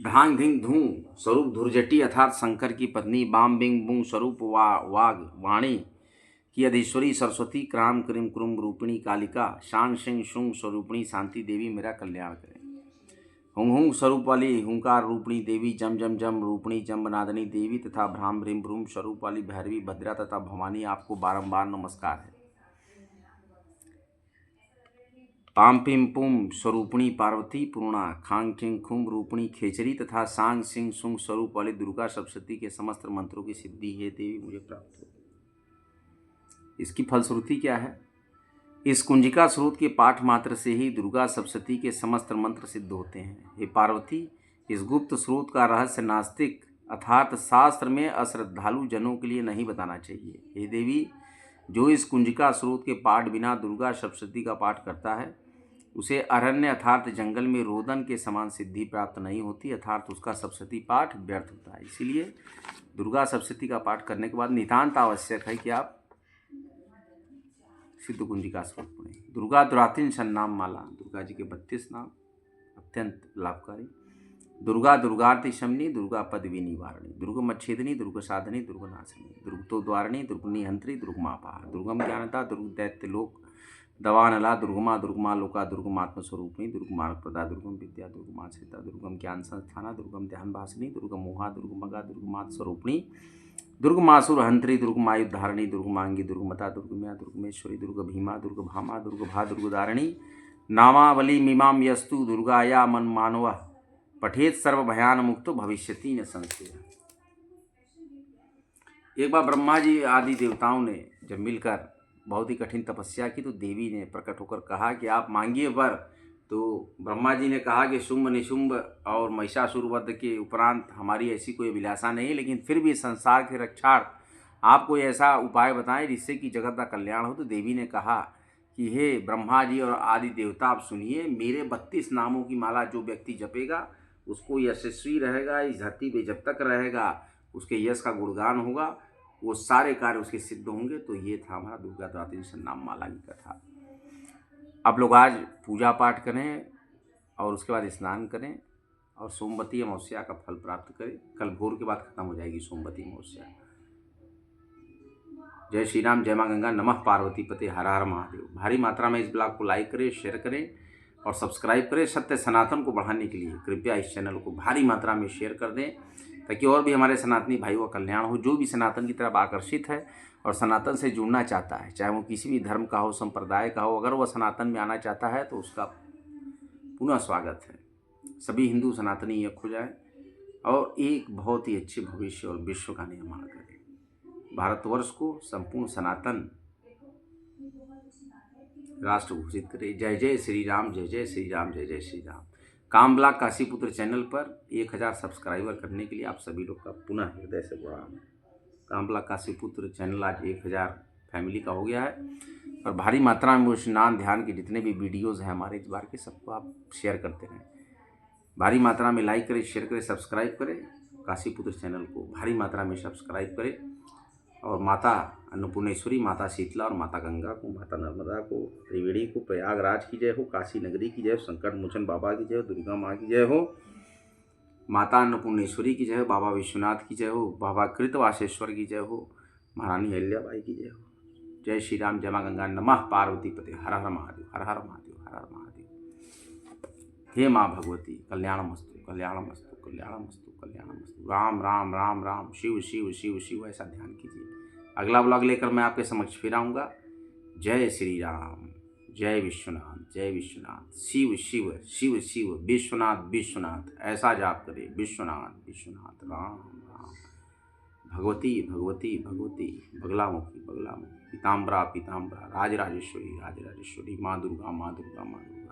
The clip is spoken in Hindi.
ढांग धिंग धूं स्वरूप धुर्जटी अर्थात शंकर की पत्नी, बाम बिंग बुंग स्वरूप वाग वाणी की अधीश्वरी सरस्वती, क्राम क्रीम क्रुम रूपिणी कालिका, शांग सिंह शुंग स्वरूपिणी शांति देवी मेरा कल्याण करें। हुंग हुंग स्वरूप वाली हुंकार रूपिणी देवी, जम जम जम रूपिणी जम्बनादिनी देवी तथा भ्राम भ्रीम भ्रूम स्वरूप वाली भैरवी भद्रा तथा भवानी, आपको बारंबार नमस्कार है। पाम पिम पुम स्वरूपिणी पार्वती पूर्णा, खांग खिंग खुम रूपिणी खेचरी तथा सांग सिंह सुंग स्वरूप वाली दुर्गा सप्तशती के समस्त मंत्रों की सिद्धि है देवी मुझे प्राप्त हो। इसकी फलश्रुति क्या है? इस कुंजिका स्रोत के पाठ मात्र से ही दुर्गा सप्तशती के समस्त मंत्र सिद्ध होते हैं। हे पार्वती, इस गुप्त स्रोत का रहस्य नास्तिक अर्थात शास्त्र में अश्रद्धालु जनों के लिए नहीं बताना चाहिए। हे देवी, जो इस कुंजिका स्रोत के पाठ बिना दुर्गा सप्तशती का पाठ करता है उसे अरण्य अर्थात जंगल में रोदन के समान सिद्धि प्राप्त नहीं होती, अर्थात उसका सप्तशती पाठ व्यर्थ होता है। इसीलिए दुर्गा सप्तशती का पाठ करने के बाद नितांत आवश्यक है कि आप सिद्ध कुंजिका स्रोत पढ़ें। दुर्गा दुरातीन सन्नाम माला, दुर्गा जी के 32 नाम अत्यंत लाभकारी। दुर्गा दुर्गार्ति शमनी, दुर्गा पदवी निवारणी, दुर्गमच्छेदनी, दुर्ग साधनी, दुर्ग नाशिनी, दुर्गतो द्वारिणी, दुर्गनी हंत्री, दुर्गमापा, दुर्गम ज्ञानता, दुर्ग दैत्य लोक दवानला, दुर्गमा दुर्गमा लोका, दुर्गमात्म स्वरूपिणी, दुर्गमार्ग प्रदा, दुर्गम विद्या, दुर्गमाश्रिता, दुर्गम ज्ञान संस्थाना, दुर्गम ध्यान भाषिनी, दुर्गम मोहा, दुर्गमगा, दुर्गमात स्वरूपिणी, दुर्गमासुर हंत्री, दुर्गमायुधारिणी, दुर्गमांगी, दुर्गमता, दुर्गम्या, दुर्गमेश्वरी, दुर्ग भीमा, दुर्ग भामा, दुर्गभा, दुर्गदारिणी, नामावली मीमां यस्तु दुर्गाया मन मानव पठेत सर्व भयान मुक्तो भविष्यति न संशय। एक बार ब्रह्मा जी आदि देवताओं ने जब मिलकर बहुत ही कठिन तपस्या की तो देवी ने प्रकट होकर कहा कि आप मांगिए वर। तो ब्रह्मा जी ने कहा कि शुंभ निशुंभ और महिषासुर वध के उपरांत हमारी ऐसी कोई अभिलाषा नहीं, लेकिन फिर भी संसार के रक्षार्थ आप कोई ऐसा उपाय बताएं जिससे कि जगत का कल्याण हो। तो देवी ने कहा कि हे ब्रह्मा जी और आदि देवता, आप सुनिए, मेरे 32 नामों की माला जो व्यक्ति जपेगा उसको यशस्वी रहेगा, इस धरती पे जब तक रहेगा उसके यश का गुणगान होगा, वो सारे कार्य उसके सिद्ध होंगे। तो ये था हमारा दुर्गा दुरातीन सन्नाम माला की कथा। आप लोग आज पूजा पाठ करें और उसके बाद स्नान करें और सोमवती अमावस्या का फल प्राप्त करें। कल भोर के बाद खत्म हो जाएगी सोमवती अमावस्या। जय श्री राम, जय माँ गंगा, नमः पार्वती पते, हर हर महादेव। भारी मात्रा में इस ब्लॉग को लाइक करें, शेयर करें और सब्सक्राइब करें। सत्य सनातन को बढ़ाने के लिए कृपया इस चैनल को भारी मात्रा में शेयर कर दें ताकि और भी हमारे सनातनी भाइयों का कल्याण हो। जो भी सनातन की तरफ आकर्षित है और सनातन से जुड़ना चाहता है, चाहे वो किसी भी धर्म का हो, संप्रदाय का हो, अगर वह सनातन में आना चाहता है तो उसका पुनः स्वागत है। सभी हिंदू सनातनी एक हो जाए और एक बहुत ही अच्छे भविष्य और विश्व का निर्माण करें। भारतवर्ष को संपूर्ण सनातन राष्ट्र घोषित करे। जय जय श्री राम, जय जय श्री राम, जय जय श्री राम। काम ब्लॉग काशीपुत्र चैनल पर 1000 सब्सक्राइबर करने के लिए आप सभी लोग का पुनः हृदय से प्रणाम है। काम ब्लॉग काशीपुत्र चैनल आज 1000 फैमिली का हो गया है और भारी मात्रा में वो स्नान ध्यान के जितने भी वीडियोज़ हैं हमारे इस बार के, सबको आप शेयर करते रहें। भारी मात्रा में लाइक करें, शेयर करें, सब्सक्राइब करें। काशीपुत्र चैनल को भारी मात्रा में सब्सक्राइब करें और माता अन्नपूर्णेश्वरी, माता शीतला और माता गंगा को, माता नर्मदा को, त्रिवेणी को, प्रयागराज की जय हो, काशी नगरी की जय हो, संकट मोचन बाबा की जय हो, दुर्गा माँ की जय हो, माता अन्नपूर्णेश्वरी की जय हो, बाबा विश्वनाथ की जय हो, बाबा कृतवासेश्वर की जय हो, महारानी अहिल्याबाई की जय हो। जय श्री राम, जय माँ गंगा, नमः पार्वती पते, हर हर महादेव, हर हर महादेव, हर हर महादेव। हे माँ भगवती, कल्याणमस्तु, कल्याणमस्तु, कल्याणमस्तु, कल्याणमस्तु। राम राम राम राम, शिव शिव शिव शिव, ऐसा ध्यान कीजिए। अगला ब्लॉग लेकर मैं आपके समक्ष फिर आऊँगा। जय श्री राम, जय विश्वनाथ, जय विश्वनाथ, शिव शिव शिव शिव, विश्वनाथ विश्वनाथ, ऐसा जाप करें, विश्वनाथ विश्वनाथ, राम राम, भगवती भगवती भगवती, बगलामुखी बगलामुखी, पीताम्बरा पीताम्बरा, राजराजेश्वरी राजराजेश्वरी, माँ दुर्गा माँ दुर्गा माँ दुर्गा।